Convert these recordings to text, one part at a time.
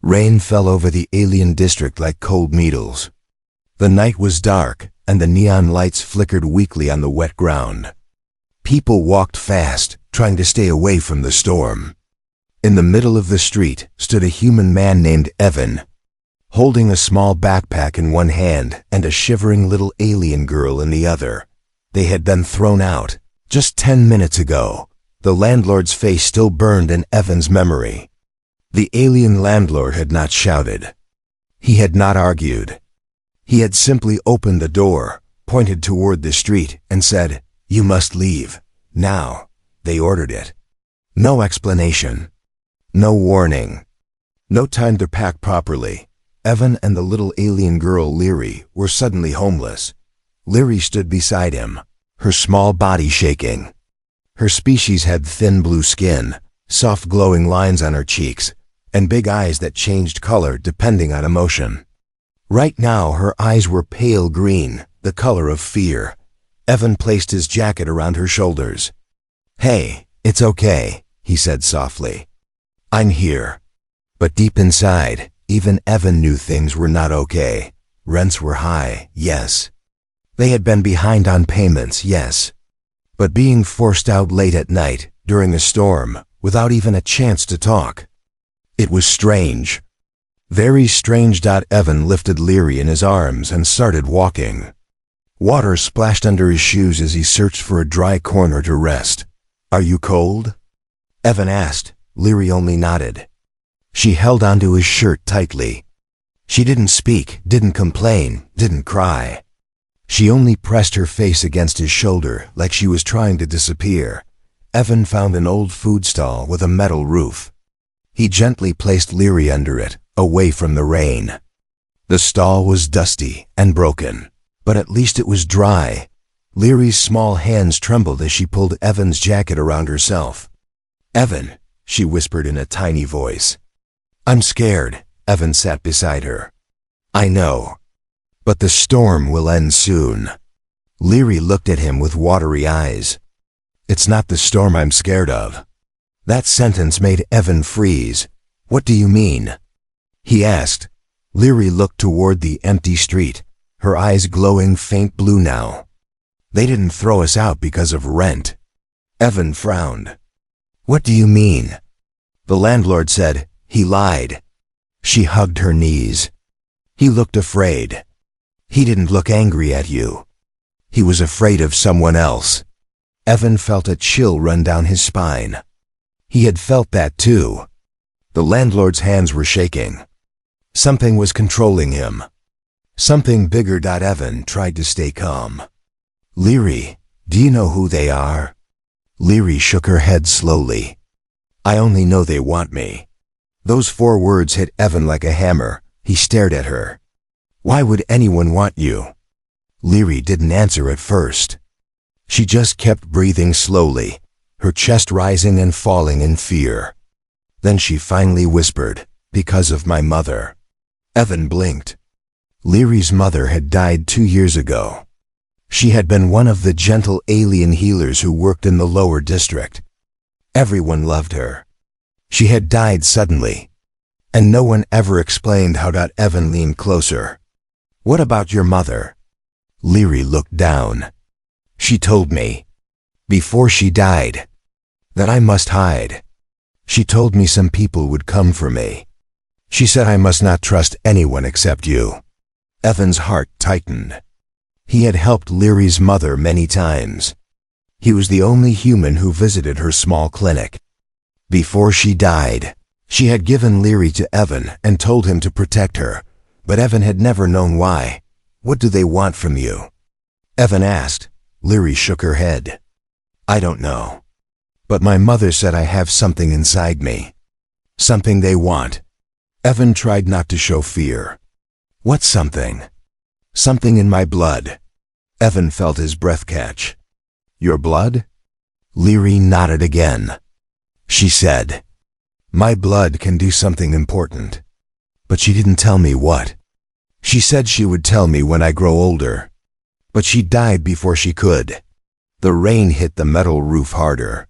Rain fell over the alien district like cold needles. The night was dark, and the neon lights flickered weakly on the wet ground. People walked fast, trying to stay away from the storm. In the middle of the street stood a human man named Evan, holding a small backpack in one hand and a shivering little alien girl in the other. They had been thrown out just 10 minutes ago. The landlord's face still burned in Evan's memory. The alien landlord had not shouted. He had not argued. He had simply opened the door, pointed toward the street, and said, "You must leave. Now." They ordered it. No explanation. No warning. No time to pack properly. Evan and the little alien girl Leary were suddenly homeless. Leary stood beside him, her small body shaking. Her species had thin blue skin, soft glowing lines on her cheeks, and big eyes that changed color depending on emotion. Right now her eyes were pale green, the color of fear. Evan placed his jacket around her shoulders. "Hey, it's okay," he said softly. "I'm here." But deep inside, even Evan knew things were not okay. Rents were high, yes. They had been behind on payments, yes. But being forced out late at night, during a storm, without even a chance to talk. It was strange. Very strange. Evan lifted Leary in his arms and started walking. Water splashed under his shoes as he searched for a dry corner to rest. "Are you cold?" Evan asked. Leary only nodded. She held onto his shirt tightly. She didn't speak, didn't complain, didn't cry. She only pressed her face against his shoulder like she was trying to disappear. Evan found an old food stall with a metal roof. He gently placed Leary under it, away from the rain. The stall was dusty and broken, but at least it was dry. Leary's small hands trembled as she pulled Evan's jacket around herself. "Evan," she whispered in a tiny voice. "I'm scared." Evan sat beside her. "I know. But the storm will end soon." Leary looked at him with watery eyes. "It's not the storm I'm scared of." That sentence made Evan freeze. "What do you mean?" he asked. Leary looked toward the empty street, her eyes glowing faint blue now. "They didn't throw us out because of rent." Evan frowned. "What do you mean?" The landlord said, "He lied." She hugged her knees. "He looked afraid. He didn't look angry at you. He was afraid of someone else." Evan felt a chill run down his spine. He had felt that too. The landlord's hands were shaking. Something was controlling him. Something bigger. Evan tried to stay calm. "Leary, do you know who they are?" Leary shook her head slowly. "I only know they want me." Those 4 words hit Evan like a hammer. He stared at her. "Why would anyone want you?" Leary didn't answer at first. She just kept breathing slowly, her chest rising and falling in fear. Then she finally whispered, "Because of my mother." Evan blinked. Leary's mother had died 2 years ago. She had been one of the gentle alien healers who worked in the lower district. Everyone loved her. She had died suddenly, and no one ever explained how. Evan leaned closer. "What about your mother?" Leary looked down. "She told me, before she died, that I must hide. She told me some people would come for me. She said I must not trust anyone except you." Evan's heart tightened. He had helped Leary's mother many times. He was the only human who visited her small clinic. Before she died, she had given Leary to Evan and told him to protect her, but Evan had never known why. "What do they want from you?" Evan asked. Leary shook her head. "I don't know. But my mother said I have something inside me. Something they want." Evan tried not to show fear. "What something?" "Something in my blood." Evan felt his breath catch. "Your blood?" Leary nodded again. She said, "My blood can do something important." But she didn't tell me what. She said she would tell me when I grow older. But she died before she could. The rain hit the metal roof harder.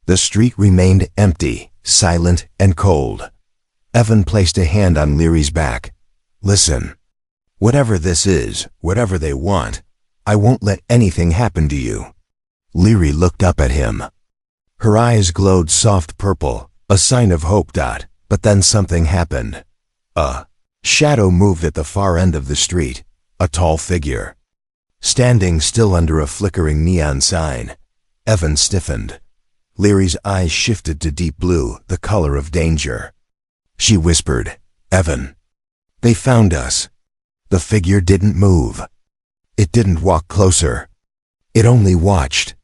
The street remained empty, silent, and cold. Evan placed a hand on Leary's back. Listen. Whatever this is, whatever they want, I won't let anything happen to you. Leary looked up at him. Her eyes glowed soft purple, a sign of hope. But then something happened. A shadow moved at the far end of the street, a tall figure. Standing still under a flickering neon sign, Evan stiffened. Leary's eyes shifted to deep blue, the color of danger. She whispered, Evan. They found us. The figure didn't move. It didn't walk closer. It only watched.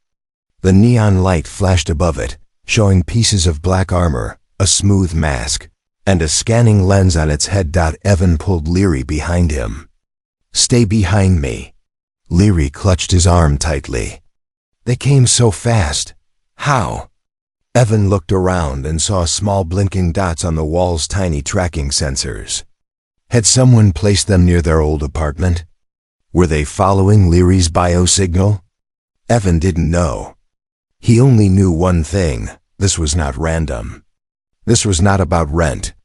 The neon light flashed above it, showing pieces of black armor, a smooth mask, and a scanning lens on its head. Evan pulled Leary behind him. Stay behind me. Leary clutched his arm tightly. They came so fast. How? Evan looked around and saw small blinking dots on the wall's tiny tracking sensors. Had someone placed them near their old apartment? Were they following Leary's biosignal? Evan didn't know. He only knew one thing: this was not random. This was not about rent.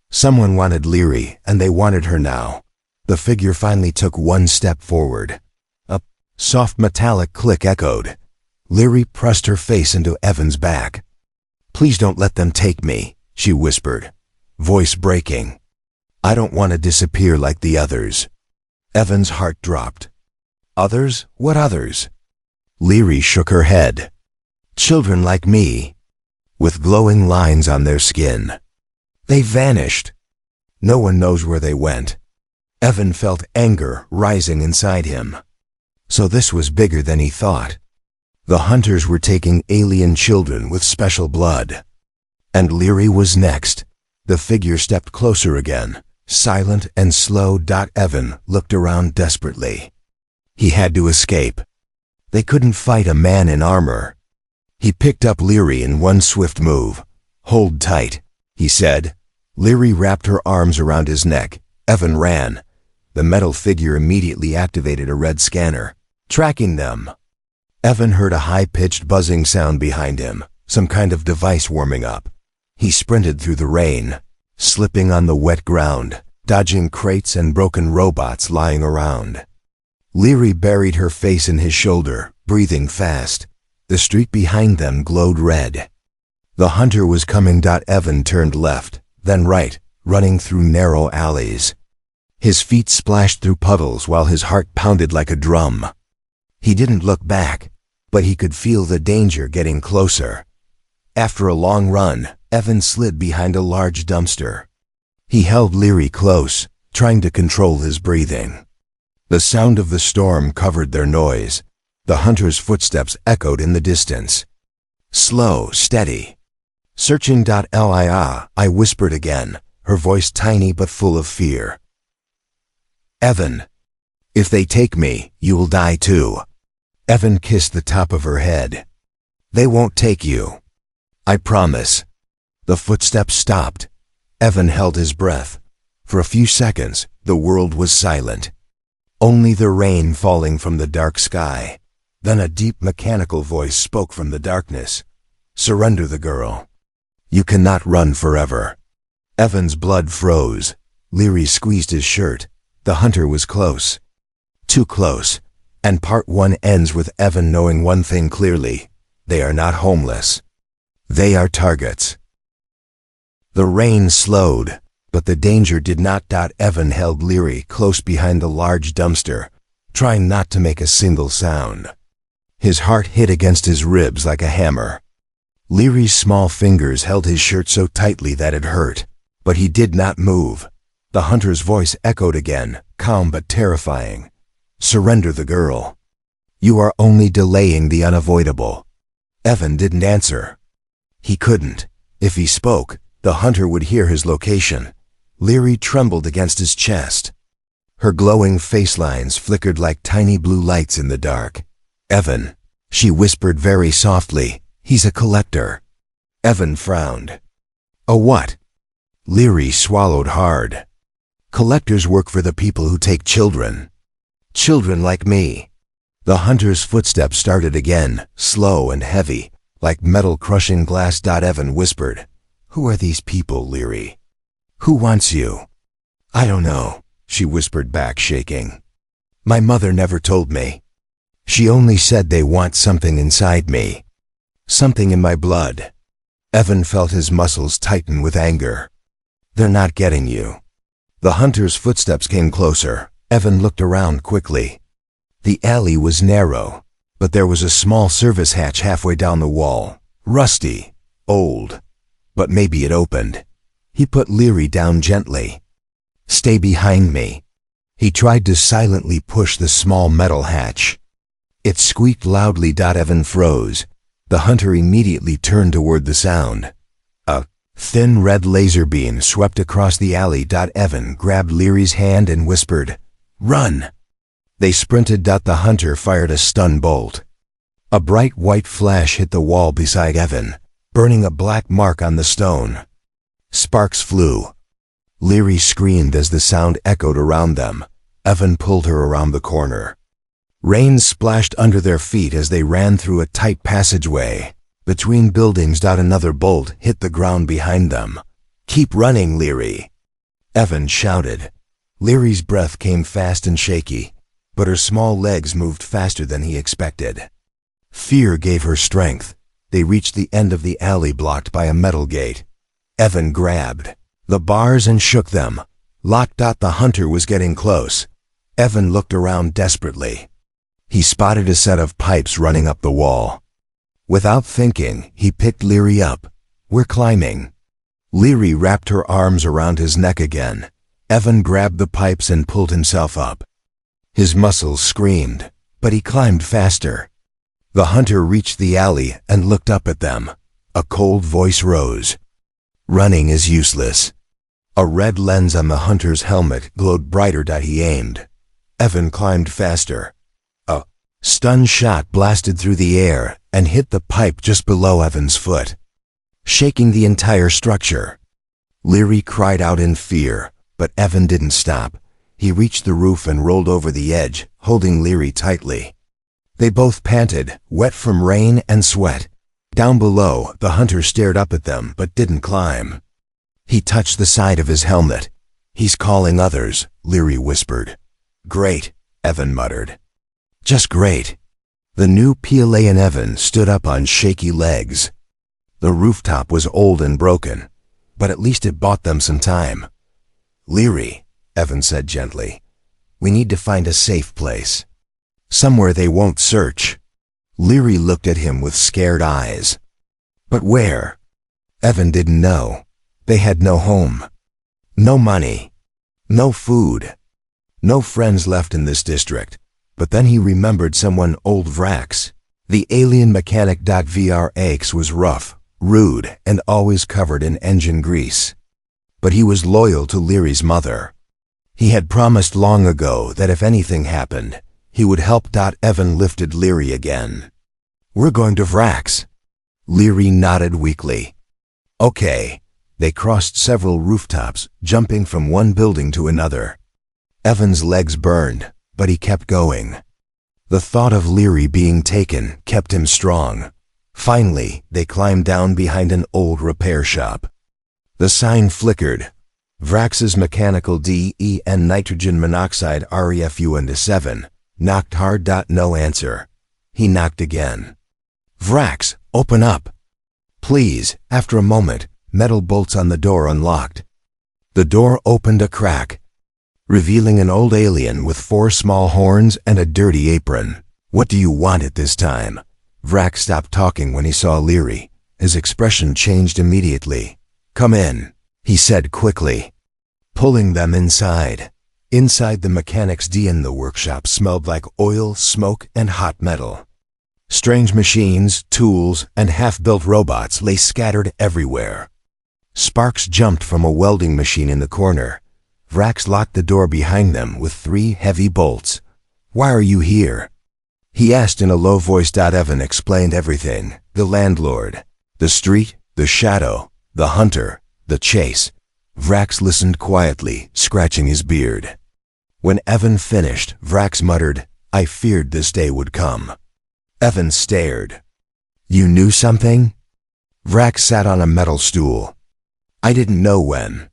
Someone wanted Leary, and they wanted her now. The figure finally took one step forward. A soft metallic click echoed. Leary pressed her face into Evan's back. Please don't let them take me, she whispered, voice breaking. I don't want to disappear like the others. Evan's heart dropped. Others? What others? Leary shook her head. Children like me, with glowing lines on their skin. They vanished. No one knows where they went. Evan felt anger rising inside him. So this was bigger than he thought. The hunters were taking alien children with special blood. And Leary was next. The figure stepped closer again, silent and slow. Evan looked around desperately. He had to escape. They couldn't fight a man in armor. He picked up Leary in one swift move. Hold tight, he said. Leary wrapped her arms around his neck. Evan ran. The metal figure immediately activated a red scanner, tracking them. Evan heard a high-pitched buzzing sound behind him, some kind of device warming up. He sprinted through the rain, slipping on the wet ground, dodging crates and broken robots lying around. Leary buried her face in his shoulder, breathing fast. The street behind them glowed red. The hunter was coming. Evan turned left, then right, running through narrow alleys. His feet splashed through puddles while his heart pounded like a drum. He didn't look back, but he could feel the danger getting closer. After a long run, Evan slid behind a large dumpster. He held Leary close, trying to control his breathing. The sound of the storm covered their noise. The hunter's footsteps echoed in the distance. Slow, steady. Searching. I whispered again, her voice tiny but full of fear. Evan, if they take me, you'll die too. Evan kissed the top of her head. They won't take you. I promise. The footsteps stopped. Evan held his breath. For a few seconds, the world was silent. Only the rain falling from the dark sky. Then a deep mechanical voice spoke from the darkness. Surrender the girl. You cannot run forever. Evan's blood froze. Leary squeezed his shirt. The hunter was close. Too close. And part 1 ends with Evan knowing one thing clearly. They are not homeless. They are targets. The rain slowed, but the danger did not. Evan held Leary close behind the large dumpster, trying not to make a single sound. His heart hit against his ribs like a hammer. Leary's small fingers held his shirt so tightly that it hurt, but he did not move. The hunter's voice echoed again, calm but terrifying. Surrender the girl. You are only delaying the unavoidable. Evan didn't answer. He couldn't. If he spoke, the hunter would hear his location. Leary trembled against his chest. Her glowing face lines flickered like tiny blue lights in the dark. Evan, she whispered very softly, he's a collector. Evan frowned. A what? Leary swallowed hard. Collectors work for the people who take children. Children like me. The hunter's footsteps started again, slow and heavy, like metal crushing glass. Evan whispered, Who are these people, Leary? Who wants you? I don't know, she whispered back, shaking. My mother never told me. She only said they want something inside me. Something in my blood. Evan felt his muscles tighten with anger. They're not getting you. The hunter's footsteps came closer. Evan looked around quickly. The alley was narrow, but there was a small service hatch halfway down the wall. Rusty, old, but maybe it opened. He put Leary down gently. Stay behind me. He tried to silently push the small metal hatch. It squeaked loudly. Evan froze. The hunter immediately turned toward the sound. A thin red laser beam swept across the alley. Evan grabbed Leary's hand and whispered, "Run!" They sprinted. The hunter fired a stun bolt. A bright white flash hit the wall beside Evan, burning a black mark on the stone. Sparks flew. Leary screamed as the sound echoed around them. Evan pulled her around the corner. Rain splashed under their feet as they ran through a tight passageway. Between buildings. Another bolt hit the ground behind them. Keep running, Leary, Evan shouted. Leary's breath came fast and shaky, but her small legs moved faster than he expected. Fear gave her strength. They reached the end of the alley, blocked by a metal gate. Evan grabbed the bars and shook them. Locked. The hunter was getting close. Evan looked around desperately. He spotted a set of pipes running up the wall. Without thinking, he picked Leary up. We're climbing. Leary wrapped her arms around his neck again. Evan grabbed the pipes and pulled himself up. His muscles screamed, but he climbed faster. The hunter reached the alley and looked up at them. A cold voice rose. Running is useless. A red lens on the hunter's helmet glowed brighter. He aimed. Evan climbed faster. A stun shot blasted through the air and hit the pipe just below Evan's foot, shaking the entire structure. Leary cried out in fear, but Evan didn't stop. He reached the roof and rolled over the edge, holding Leary tightly. They both panted, wet from rain and sweat. Down below, the hunter stared up at them but didn't climb. He touched the side of his helmet. He's calling others, Leary whispered. Great, Evan muttered. Just great. The new Pelean Evan stood up on shaky legs. The rooftop was old and broken, but at least it bought them some time. Leary, Evan said gently, we need to find a safe place. Somewhere they won't search. Leary looked at him with scared eyes. But where? Evan didn't know. They had no home, no money, no food, no friends left in this district. But then he remembered someone, old Vrax. The alien mechanic. Vrax was rough, rude, and always covered in engine grease. But he was loyal to Leary's mother. He had promised long ago that if anything happened, he would help. Evan lifted Leary again. We're going to Vrax. Leary nodded weakly. Okay. They crossed several rooftops, jumping from one building to another. Evan's legs burned, but he kept going. The thought of Leary being taken kept him strong. Finally, they climbed down behind an old repair shop. The sign flickered. Vrax's mechanical DEN nitrogen monoxide REFUN-7. Knocked hard. No answer. He knocked again. Vrax, open up. Please. After a moment, metal bolts on the door unlocked. The door opened a crack, revealing an old alien with 4 small horns and a dirty apron. What do you want at this time? Vrax stopped talking when he saw Leary. His expression changed immediately. Come in, he said quickly, pulling them inside. Inside the mechanic's den, the workshop smelled like oil, smoke, and hot metal. Strange machines, tools, and half-built robots lay scattered everywhere. Sparks jumped from a welding machine in the corner. Vrax locked the door behind them with 3 heavy bolts. Why are you here? He asked in a low voice. Evan explained everything. The landlord, the street, the shadow, the hunter, the chase. Vrax listened quietly, scratching his beard. When Evan finished, Vrax muttered, I feared this day would come. Evan stared. You knew something? Vrax sat on a metal stool. I didn't know when,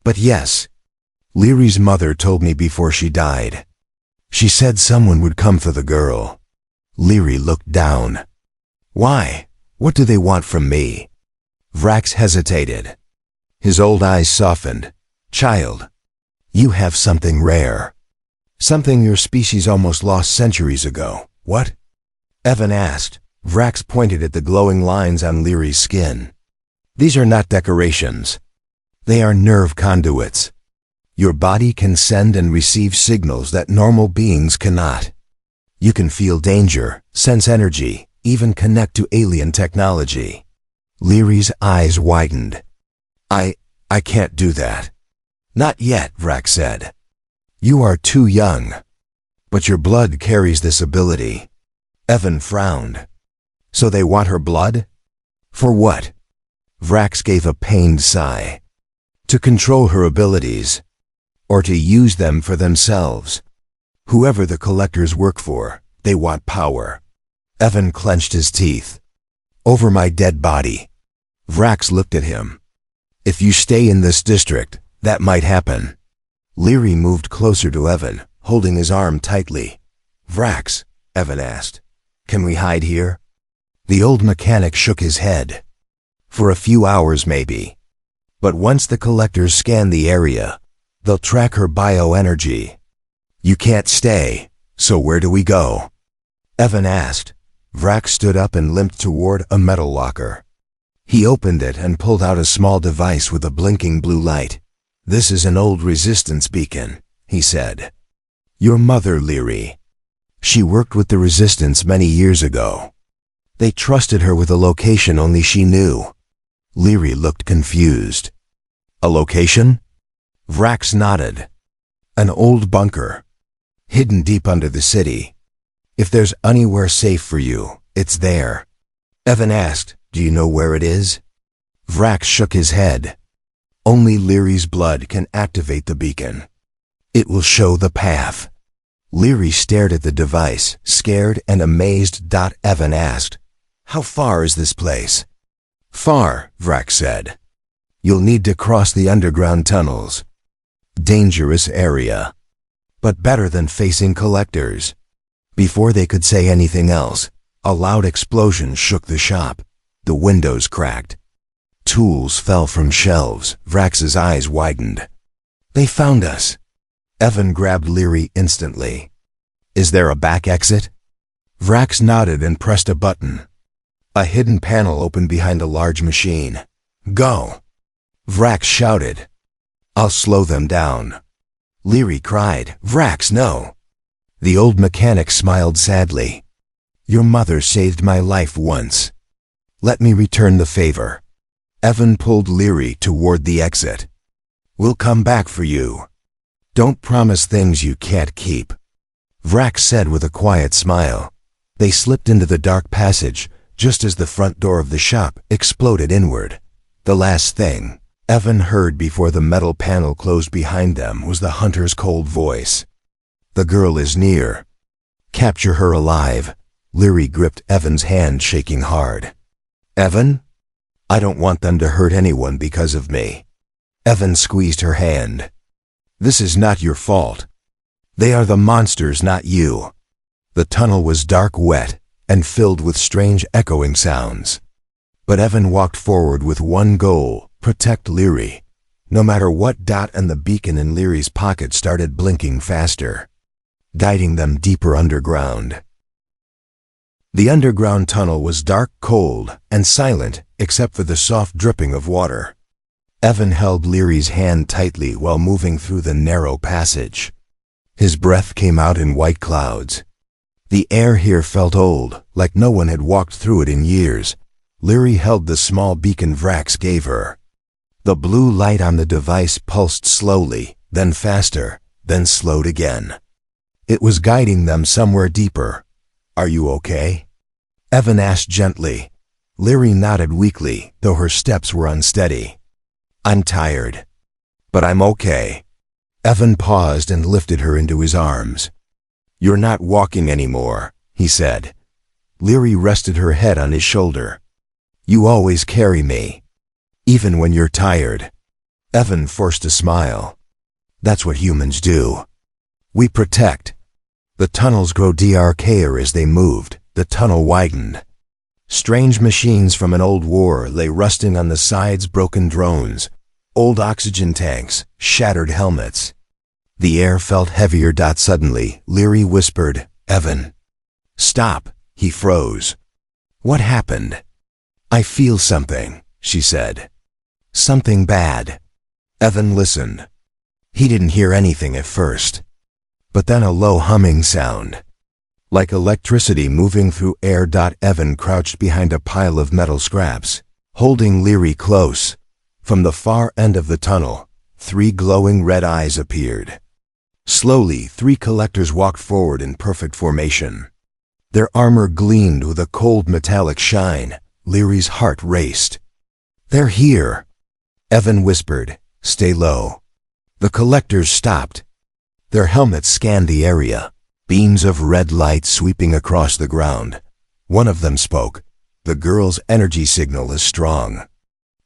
But yes, Leary's mother told me before she died. She said someone would come for the girl. Leary looked down. Why? What do they want from me? Vrax hesitated. His old eyes softened. Child, you have something rare. Something your species almost lost centuries ago. What? Evan asked. Vrax pointed at the glowing lines on Leary's skin. These are not decorations. They are nerve conduits. Your body can send and receive signals that normal beings cannot. You can feel danger, sense energy, even connect to alien technology. Leary's eyes widened. I can't do that. Not yet, Vrax said. You are too young. But your blood carries this ability. Evan frowned. So they want her blood? For what? Vrax gave a pained sigh. To control her abilities. Or to use them for themselves. Whoever the collectors work for, they want power. Evan clenched his teeth. Over my dead body. Vrax looked at him. If you stay in this district, that might happen. Leary moved closer to Evan, holding his arm tightly. Vrax, Evan asked, can we hide here? The old mechanic shook his head. For a few hours maybe. But once the collectors scan the area, they'll track her bioenergy. You can't stay, so where do we go? Evan asked. Vrax stood up and limped toward a metal locker. He opened it and pulled out a small device with a blinking blue light. This is an old resistance beacon, he said. Your mother, Leary. She worked with the resistance many years ago. They trusted her with a location only she knew. Leary looked confused. A location? Vrax nodded. An old bunker. Hidden deep under the city. If there's anywhere safe for you, it's there. Evan asked, do you know where it is? Vrax shook his head. Only Leary's blood can activate the beacon. It will show the path. Leary stared at the device, scared and amazed. Evan asked, how far is this place? Far, Vrax said. You'll need to cross the underground tunnels. Dangerous area. But better than facing collectors. Before they could say anything else, a loud explosion shook the shop. The windows cracked. Tools fell from shelves. Vrax's eyes widened. They found us. Evan grabbed Leary instantly. Is there a back exit? Vrax nodded and pressed a button. A hidden panel opened behind a large machine. Go! Vrax shouted. I'll slow them down. Leary cried, Vrax, no! The old mechanic smiled sadly. Your mother saved my life once. Let me return the favor. Evan pulled Leary toward the exit. We'll come back for you. Don't promise things you can't keep. Vrax said with a quiet smile. They slipped into the dark passage, just as the front door of the shop exploded inward. The last thing Evan heard before the metal panel closed behind them was the hunter's cold voice. The girl is near. Capture her alive. Leary gripped Evan's hand, shaking hard. Evan? I don't want them to hurt anyone because of me. Evan squeezed her hand. This is not your fault. They are the monsters, not you. The tunnel was dark, wet, and filled with strange echoing sounds. But Evan walked forward with one goal, protect Leary. No matter what. And the beacon in Leary's pocket started blinking faster, guiding them deeper underground. The underground tunnel was dark, cold, and silent, except for the soft dripping of water. Evan held Leary's hand tightly while moving through the narrow passage. His breath came out in white clouds. The air here felt old, like no one had walked through it in years. Leary held the small beacon Vrax gave her. The blue light on the device pulsed slowly, then faster, then slowed again. It was guiding them somewhere deeper. Are you okay? Evan asked gently. Leary nodded weakly, though her steps were unsteady. I'm tired. But I'm okay. Evan paused and lifted her into his arms. You're not walking anymore, he said. Leary rested her head on his shoulder. You always carry me. Even when you're tired. Evan forced a smile. That's what humans do. We protect. The tunnels grow darker as they moved. The tunnel widened. Strange machines from an old war lay rusting on the sides, broken drones, old oxygen tanks, shattered helmets. The air felt heavier. Suddenly, Leary whispered, "Evan." "Stop." He froze. "What happened?" "I feel something," she said. "Something bad." Evan listened. He didn't hear anything at first. But then a low humming sound, like electricity moving through air. Evan crouched behind a pile of metal scraps, holding Leary close. From the far end of the tunnel, 3 glowing red eyes appeared. Slowly, 3 collectors walked forward in perfect formation. Their armor gleamed with a cold metallic shine. Leary's heart raced. "They're here," Evan whispered. "Stay low." The collectors stopped. Their helmets scanned the area, beams of red light sweeping across the ground. One of them spoke. "The girl's energy signal is strong.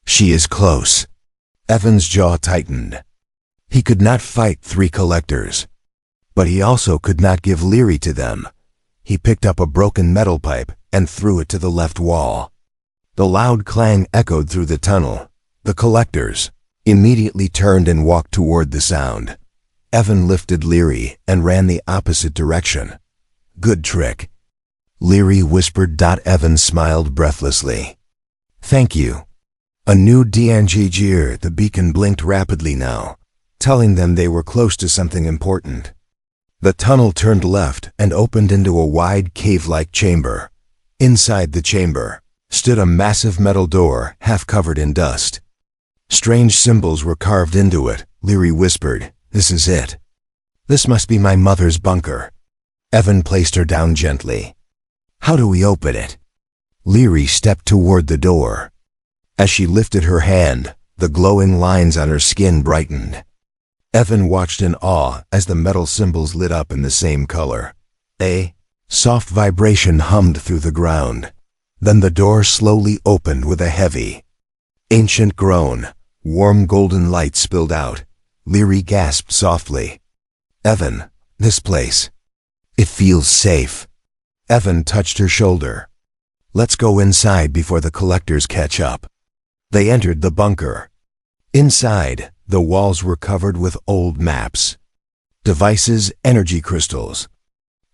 She is close." Evan's jaw tightened. He could not fight 3 collectors, but he also could not give Leary to them. He picked up a broken metal pipe and threw it to the left wall. The loud clang echoed through the tunnel. The collectors immediately turned and walked toward the sound. Evan lifted Leary and ran the opposite direction. "Good trick," Leary whispered. Evan smiled breathlessly. "Thank you." A new DNGGR, the beacon blinked rapidly now, telling them they were close to something important. The tunnel turned left and opened into a wide cave-like chamber. Inside the chamber stood a massive metal door, half covered in dust. Strange symbols were carved into it. Leary whispered, "This is it. This must be my mother's bunker." Evan placed her down gently. "How do we open it?" Leary stepped toward the door. As she lifted her hand, the glowing lines on her skin brightened. Evan watched in awe as the metal symbols lit up in the same color. A soft vibration hummed through the ground. Then the door slowly opened with a heavy, ancient groan. Warm golden light spilled out. Leary gasped softly. "Evan, this place. It feels safe." Evan touched her shoulder. "Let's go inside before the collectors catch up." They entered the bunker. Inside, the walls were covered with old maps, devices, energy crystals,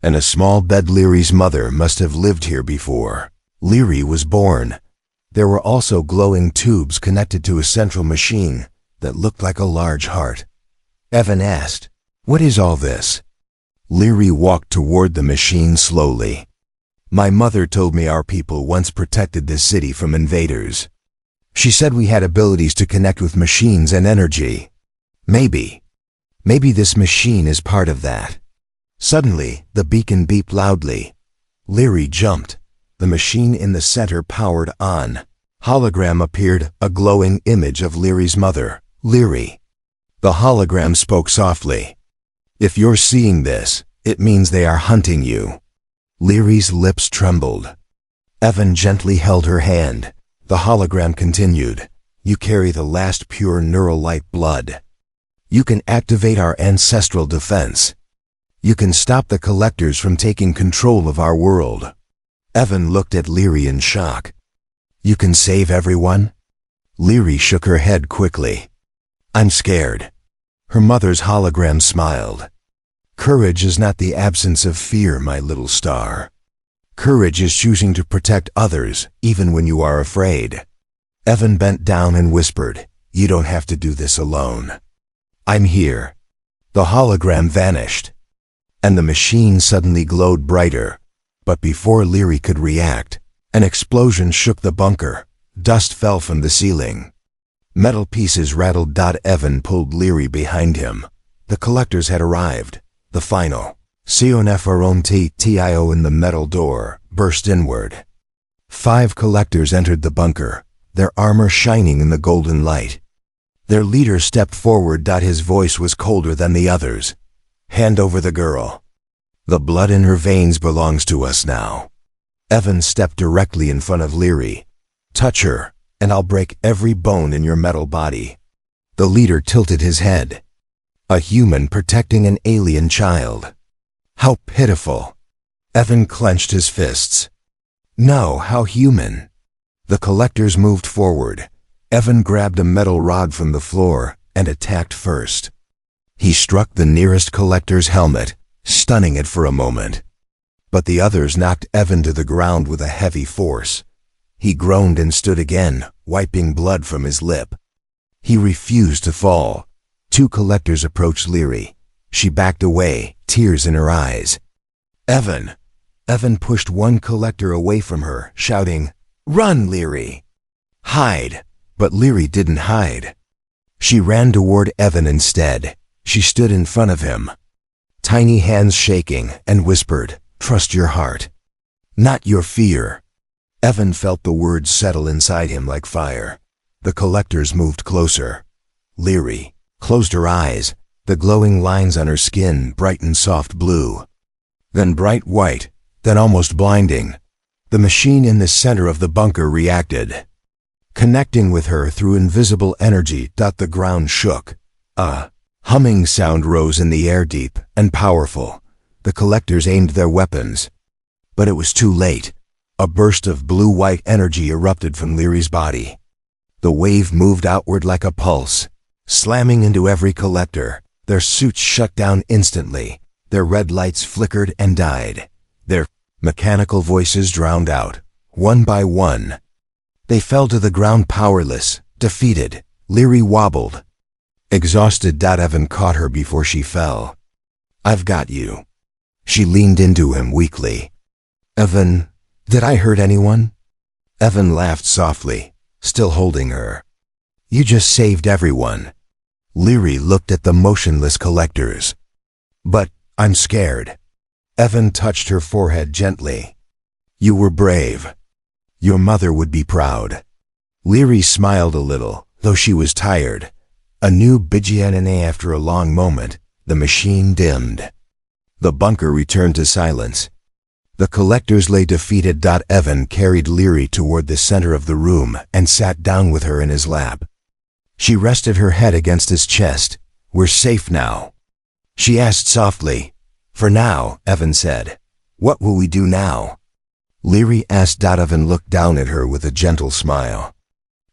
and a small bed. Leary's mother must have lived here before Leary was born. There were also glowing tubes connected to a central machine that looked like a large heart. Evan asked, "What is all this?" Leary walked toward the machine slowly. "My mother told me our people once protected this city from invaders. She said we had abilities to connect with machines and energy. Maybe this machine is part of that." Suddenly, the beacon beeped loudly. Leary jumped. The machine in the center powered on. Hologram appeared, a glowing image of Leary's mother, Leary. The hologram spoke softly. "If you're seeing this, it means they are hunting you." Leary's lips trembled. Evan gently held her hand. The hologram continued, "You carry the last pure neural light blood. You can activate our ancestral defense. You can stop the collectors from taking control of our world." Evan looked at Leary in shock. "You can save everyone?" Leary shook her head quickly. "I'm scared." Her mother's hologram smiled. "Courage is not the absence of fear, my little star. Courage is choosing to protect others, even when you are afraid." Evan bent down and whispered, "You don't have to do this alone. I'm here." The hologram vanished, and the machine suddenly glowed brighter. But before Leary could react, an explosion shook the bunker. Dust fell from the ceiling. Metal pieces rattled. Evan pulled Leary behind him. The collectors had arrived. The final CONFRONTTIO in the metal door burst inward. 5 collectors entered the bunker, their armor shining in the golden light. Their leader stepped forward. His voice was colder than the others. "Hand over the girl. The blood in her veins belongs to us now." Evan stepped directly in front of Leary. "Touch her, and I'll break every bone in your metal body." The leader tilted his head. A human protecting an alien child. How pitiful. Evan clenched his fists. No, how human. The collectors moved forward. Evan grabbed a metal rod from the floor and attacked first. He struck the nearest collector's helmet, stunning it for a moment. But the others knocked Evan to the ground with a heavy force. He groaned and stood again, wiping blood from his lip. He refused to fall. 2 collectors approached Leary. She backed away, tears in her eyes. Evan! Evan pushed one collector away from her, shouting, "Run, Leary!" "Hide!" But Leary didn't hide. She ran toward Evan instead. She stood in front of him, tiny hands shaking, and whispered, "Trust your heart, not your fear." Evan felt the words settle inside him like fire. The collectors moved closer. Leary closed her eyes, the glowing lines on her skin bright and soft blue. Then bright white, then almost blinding. The machine in the center of the bunker reacted, connecting with her through invisible energy. The ground shook. A humming sound rose in the air, deep and powerful. The collectors aimed their weapons. But it was too late. A burst of blue-white energy erupted from Leary's body. The wave moved outward like a pulse, slamming into every collector. Their suits shut down instantly. Their red lights flickered and died. Their mechanical voices drowned out, one by one. They fell to the ground powerless, defeated. Leary wobbled. Exhausted, Evan caught her before she fell. "I've got you." She leaned into him weakly. "Evan, did I hurt anyone?" Evan laughed softly, still holding her. "You just saved everyone." Leary looked at the motionless collectors. "But I'm scared." Evan touched her forehead gently. "You were brave. Your mother would be proud." Leary smiled a little, though she was tired. A new beginning. After a long moment, the machine dimmed. The bunker returned to silence. The collectors lay defeated. Evan carried Leary toward the center of the room and sat down with her in his lap. She rested her head against his chest. "We're safe now?" she asked softly. "For now," Evan said. "What will we do now?" Leary asked. Evan looked down at her with a gentle smile.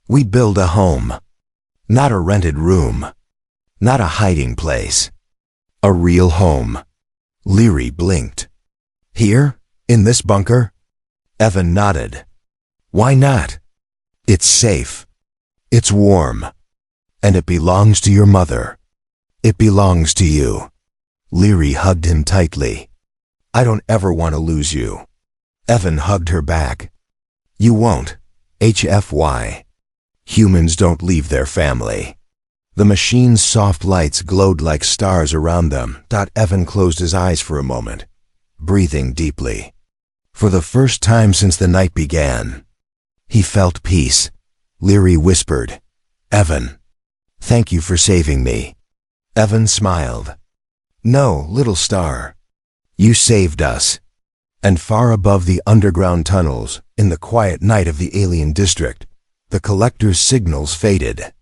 "We build a home. Not a rented room. Not a hiding place. A real home." Leary blinked. "Here? In this bunker?" Evan nodded. "Why not?" "It's safe. It's warm. And it belongs to your mother. It belongs to you." Leary hugged him tightly. "I don't ever want to lose you." Evan hugged her back. "You won't. HFY. Humans don't leave their family." The machine's soft lights glowed like stars around them. Evan closed his eyes for a moment, breathing deeply. For the first time since the night began, he felt peace. Leary whispered, "Evan, thank you for saving me." Evan smiled. "No, little star. You saved us." And far above the underground tunnels, in the quiet night of the alien district, the collector's signals faded.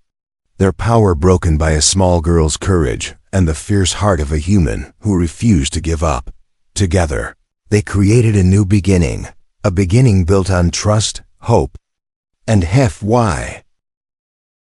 Their power broken by a small girl's courage and the fierce heart of a human who refused to give up. Together, they created a new beginning, a beginning built on trust, hope, and HFY.